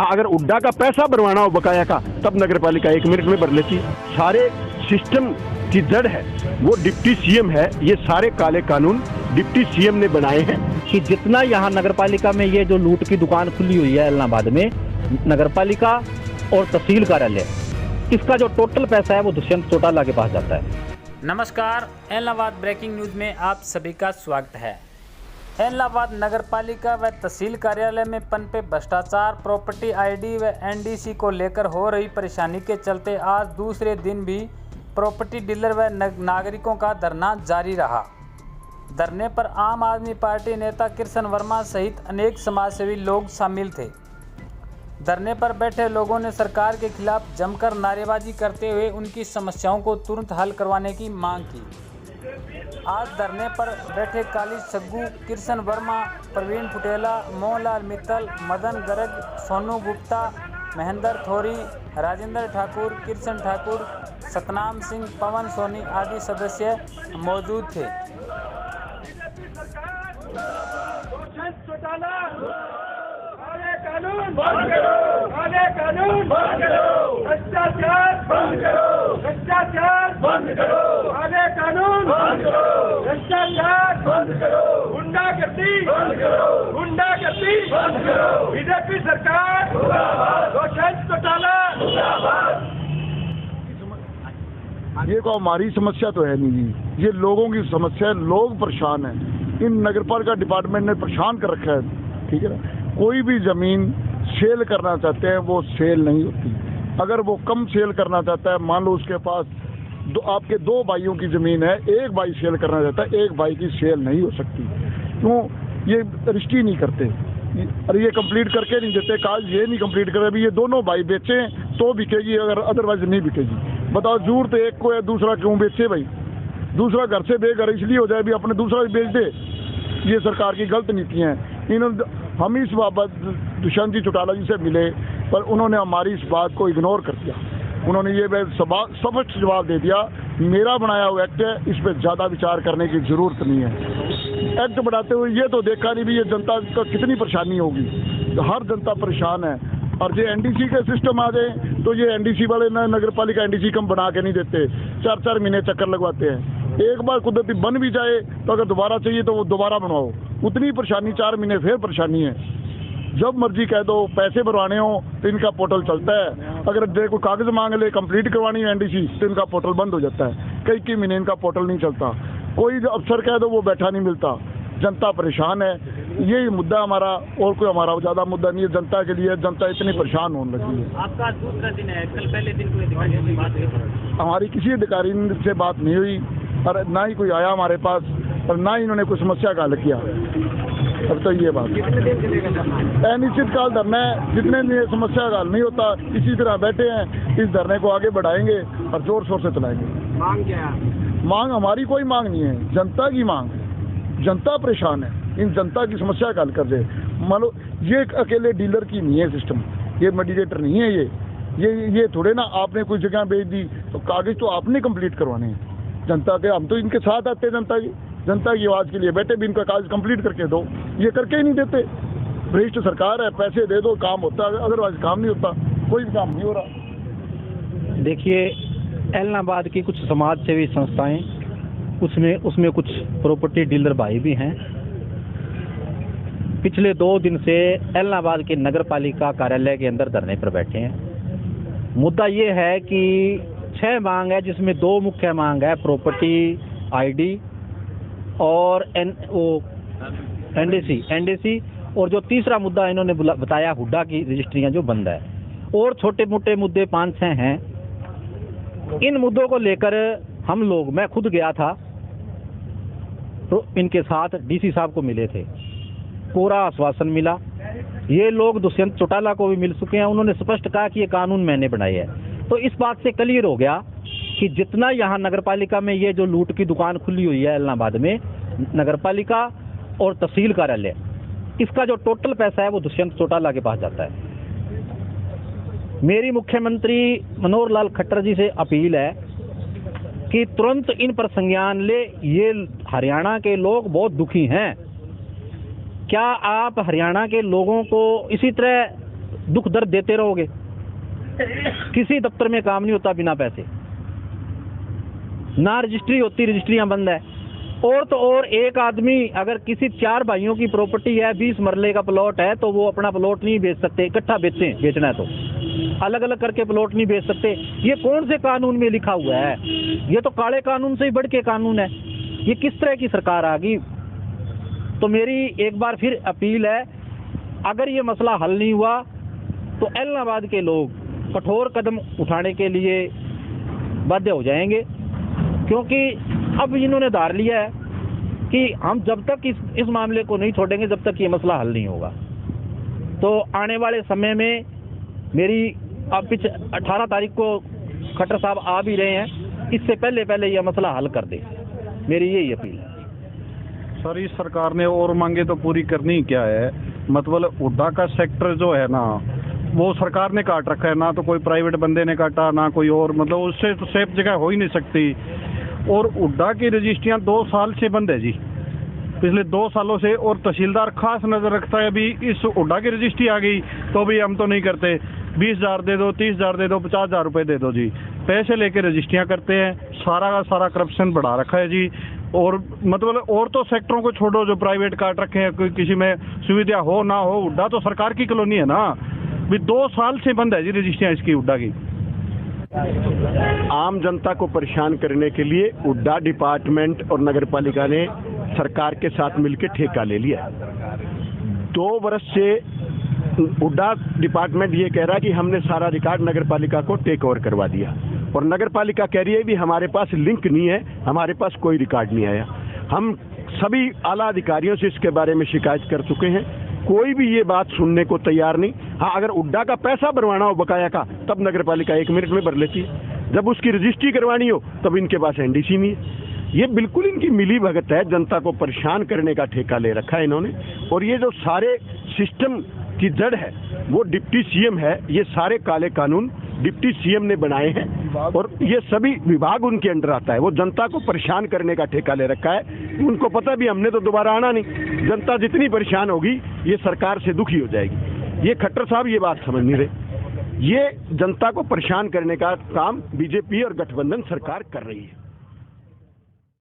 हाँ, अगर उड्डा का पैसा भरवाना हो बकाया का, तब नगर पालिका 1 मिनट में भर लेती है। सारे सिस्टम की जड़ है वो डिप्टी सीएम है। ये सारे काले कानून डिप्टी सीएम ने बनाए हैं। कि जितना यहाँ नगर पालिका में ये जो लूट की दुकान खुली हुई है इलाहाबाद में, नगर पालिका और तहसील कार्यालय, इसका जो टोटल पैसा है वो दुष्यंत चौटाला के पास जाता है। नमस्कार, इलाहाबाद ब्रेकिंग न्यूज़ में आप सभी का स्वागत है। इलाहाबाद नगर पालिका व तहसील कार्यालय में पनपे भ्रष्टाचार, प्रॉपर्टी आईडी व एनडीसी को लेकर हो रही परेशानी के चलते आज दूसरे दिन भी प्रॉपर्टी डीलर व नागरिकों का धरना जारी रहा। धरने पर आम आदमी पार्टी नेता कृष्ण वर्मा सहित अनेक समाजसेवी लोग शामिल थे। धरने पर बैठे लोगों ने सरकार के खिलाफ जमकर नारेबाजी करते हुए उनकी समस्याओं को तुरंत हल करवाने की मांग की। आज धरने पर बैठे काली सग्गू, कृष्ण वर्मा, प्रवीण फुटेला, मोहनलाल मित्तल, मदन गर्ग, सोनू गुप्ता, महेंद्र थोरी, राजेंद्र ठाकुर, कृष्ण ठाकुर, सतनाम सिंह, पवन सोनी आदि सदस्य मौजूद थे। कानून बंद करो, काले कानून बंद करो, भ्रष्टाचार बंद करो, भ्रष्टाचार बंद करो, काले कानून बंद करो, भ्रष्टाचार बंद करो, गुंडागर्दी बंद करो, गुंडागर्दी बंद करो, बीजेपी सरकार मुर्दाबाद, दुष्यंत चौटाला मुर्दाबाद। ये को हमारी समस्या तो है नहीं जी, ये लोगों की समस्या है। लोग परेशान हैं, इन नगरपालिका डिपार्टमेंट ने परेशान कर रखा है, ठीक है ना। कोई भी ज़मीन सेल करना चाहते हैं वो सेल नहीं होती। अगर वो कम सेल करना चाहता है, मान लो उसके पास आपके 2 भाइयों की ज़मीन है, एक भाई सेल करना चाहता है, एक भाई की सेल नहीं हो सकती। क्यों? ये रजिस्ट्री नहीं करते, अरे ये कंप्लीट करके नहीं देते, काज ये नहीं कंप्लीट करे, अभी ये दोनों भाई बेचें तो बिकेगी, अगर अदरवाइज नहीं बिकेगी। बताओ, जरूरत एक को है, दूसरा क्यों बेचे भाई? दूसरा घर से बेघर इसलिए हो जाए भी अपने दूसरा भी बेच दे। ये सरकार की गलत नीतियाँ हैं। इन्होंने हम इस बाबत दुष्यंत जी चौटाला जी से मिले, पर उन्होंने हमारी इस बात को इग्नोर कर दिया। उन्होंने ये स्पष्ट जवाब दे दिया, मेरा बनाया हुआ एक्ट है, इस पर ज़्यादा विचार करने की ज़रूरत नहीं है। एक्ट बनाते हुए ये तो देखा नहीं भी ये जनता का कितनी परेशानी होगी। हर जनता परेशान है। और जो एनडीसी के सिस्टम आ जाए तो ये एनडीसी वाले नगर पालिका एनडीसी कम बना के नहीं देते, 4-4 महीने चक्कर लगवाते हैं। एक बार कुदरती बन भी जाए तो अगर दोबारा चाहिए तो वो दोबारा बनवाओ, उतनी परेशानी, 4 महीने फिर परेशानी है। जब मर्जी कह दो पैसे भरवाने हो तो इनका पोर्टल चलता है, अगर कोई कागज मांग ले कंप्लीट करवानी है एनडीसी तो इनका पोर्टल बंद हो जाता है। कई महीने इनका पोर्टल नहीं चलता, कोई अफसर कह दो वो बैठा नहीं मिलता। जनता परेशान है, यही मुद्दा हमारा, और कोई हमारा ज़्यादा मुद्दा नहीं है। जनता के लिए जनता इतनी परेशान होने लगी है। आपका दूसरा दिन है, कल पहले दिन कोई अधिकारी से बात हुई? हमारी किसी अधिकारी से बात नहीं हुई और ना ही कोई आया हमारे पास, और ना ही इन्होंने कोई समस्या का हल किया। अब तो ये बात अनिश्चित काल धरना है, जितने दिन समस्या का हल नहीं होता इसी तरह बैठे हैं। इस धरने को आगे बढ़ाएंगे और जोर शोर से चलाएंगे। मांग क्या है? मांग हमारी कोई मांग नहीं है, जनता की मांग है। जनता परेशान है, इन जनता की समस्या का हल कर दे। मान लो ये अकेले डीलर की नहीं है सिस्टम, ये मीडिएटर नहीं है। ये थोड़े ना आपने कोई जगह भेज दी तो कागज तो आपने कंप्लीट करवाने हैं जनता के। हम तो इनके साथ आते हैं, जनता की आवाज़ के लिए बैठे भी, इनका कागज कंप्लीट करके दो, ये करके ही नहीं देते। भ्रष्ट सरकार है, पैसे दे दो काम होता है, अदरवाइज काम नहीं होता, कोई भी काम नहीं हो रहा। देखिए, इलाहाबाद की कुछ समाज सेवी संस्थाएं, उसमें कुछ प्रॉपर्टी डीलर भाई भी हैं। पिछले 2 दिन से इलाहाबाद के नगर पालिका कार्यालय के अंदर धरने पर बैठे हैं। मुद्दा ये है कि 6 मांग है, जिसमें 2 मुख्य मांग है, प्रॉपर्टी आईडी और एनडीसी, और जो तीसरा मुद्दा इन्होंने बताया हुड्डा की रजिस्ट्रियां जो बंद है, और छोटे मोटे मुद्दे 5-6 हैं। इन मुद्दों को लेकर हम लोग, मैं खुद गया था तो इनके साथ डीसी साहब को मिले थे, पूरा आश्वासन मिला। ये लोग दुष्यंत चौटाला को भी मिल चुके हैं, उन्होंने स्पष्ट कहा कि ये कानून मैंने बनाए है। तो इस बात से क्लियर हो गया कि जितना यहाँ नगरपालिका में ये जो लूट की दुकान खुली हुई है इलाहाबाद में, नगरपालिका और तहसील कार्यालय, इसका जो टोटल पैसा है वो दुष्यंत चौटाला के पास जाता है। मेरी मुख्यमंत्री मनोहर लाल खट्टर जी से अपील है कि तुरंत इन पर संज्ञान ले। ये हरियाणा के लोग बहुत दुखी हैं। क्या आप हरियाणा के लोगों को इसी तरह दुख दर्द देते रहोगे? किसी दफ्तर में काम नहीं होता बिना पैसे, ना रजिस्ट्री होती, रजिस्ट्रियां बंद है। और तो और एक आदमी अगर किसी 4 भाइयों की प्रॉपर्टी है, 20 मरले का प्लॉट है, तो वो अपना प्लॉट नहीं बेच सकते, इकट्ठा बेचना है तो अलग अलग करके प्लॉट नहीं बेच सकते। ये कौन से कानून में लिखा हुआ है? ये तो काले कानून से ही बढ़ के कानून है। ये किस तरह की सरकार आ गई? तो मेरी एक बार फिर अपील है, अगर ये मसला हल नहीं हुआ तो एलनाबाद के लोग कठोर कदम उठाने के लिए बाध्य हो जाएंगे, क्योंकि अब इन्होंने धार लिया है कि हम जब तक इस मामले को नहीं छोड़ेंगे जब तक ये मसला हल नहीं होगा। तो आने वाले समय में मेरी अब 18 तारीख को खट्टर साहब आ भी रहे हैं, इससे पहले यह मसला हल कर दे, मेरी यही अपील है। सर, इस सरकार ने और मांगे तो पूरी करनी ही क्या है? मतलब हुड्डा का सेक्टर जो है ना, वो सरकार ने काट रखा है, ना तो कोई प्राइवेट बंदे ने काटा, ना कोई और, मतलब उससे तो सेफ जगह हो ही नहीं सकती। और हुड्डा की रजिस्ट्रियां 2 साल से बंद है जी, पिछले 2 सालों से। और तहसीलदार खास नजर रखता है, अभी इस हुड्डा की रजिस्ट्री आ गई तो भी हम तो नहीं करते, 20,000 दे दो, 30,000 दे दो, 50,000 रुपए दे दो जी, पैसे लेके रजिस्ट्रियां करते हैं। सारा का सारा करप्शन बढ़ा रखा है जी। और मतलब और तो सेक्टरों को छोड़ो जो प्राइवेट काट रखे हैं, कोई किसी में सुविधा हो ना हो, हुड्डा तो सरकार की कॉलोनी है ना। भी 2 साल से बंद है जी रजिस्ट्रियां इसकी हुड्डा की। आम जनता को परेशान करने के लिए हुड्डा डिपार्टमेंट और नगर पालिका ने सरकार के साथ मिलकर ठेका ले लिया। 2 वर्ष से हुड्डा डिपार्टमेंट ये कह रहा है कि हमने सारा रिकॉर्ड नगर पालिका को टेक ओवर करवा दिया, और नगर पालिका कह रही है भी हमारे पास लिंक नहीं है, हमारे पास कोई रिकॉर्ड नहीं आया। हम सभी आला अधिकारियों से इसके बारे में शिकायत कर चुके हैं, कोई भी ये बात सुनने को तैयार नहीं। हाँ, अगर हुड्डा का पैसा भरवाना हो बकाया का, तब नगर पालिका 1 मिनट में भर लेती है। जब उसकी रजिस्ट्री करवानी हो तब इनके पास एनडीसी नहीं है। ये बिल्कुल इनकी मिली भगत है, जनता को परेशान करने का ठेका ले रखा है इन्होंने। और ये जो सारे सिस्टम की जड़ है वो डिप्टी सीएम है। ये सारे काले कानून डिप्टी सीएम ने बनाए हैं, और ये सभी विभाग उनके अंडर आता है। वो जनता को परेशान करने का ठेका ले रखा है। उनको पता भी हमने तो दोबारा आना नहीं, जनता जितनी परेशान होगी ये सरकार से दुखी हो जाएगी। ये खट्टर साहब ये बात समझ नहीं रहे। ये जनता को परेशान करने का काम बीजेपी और गठबंधन सरकार कर रही है।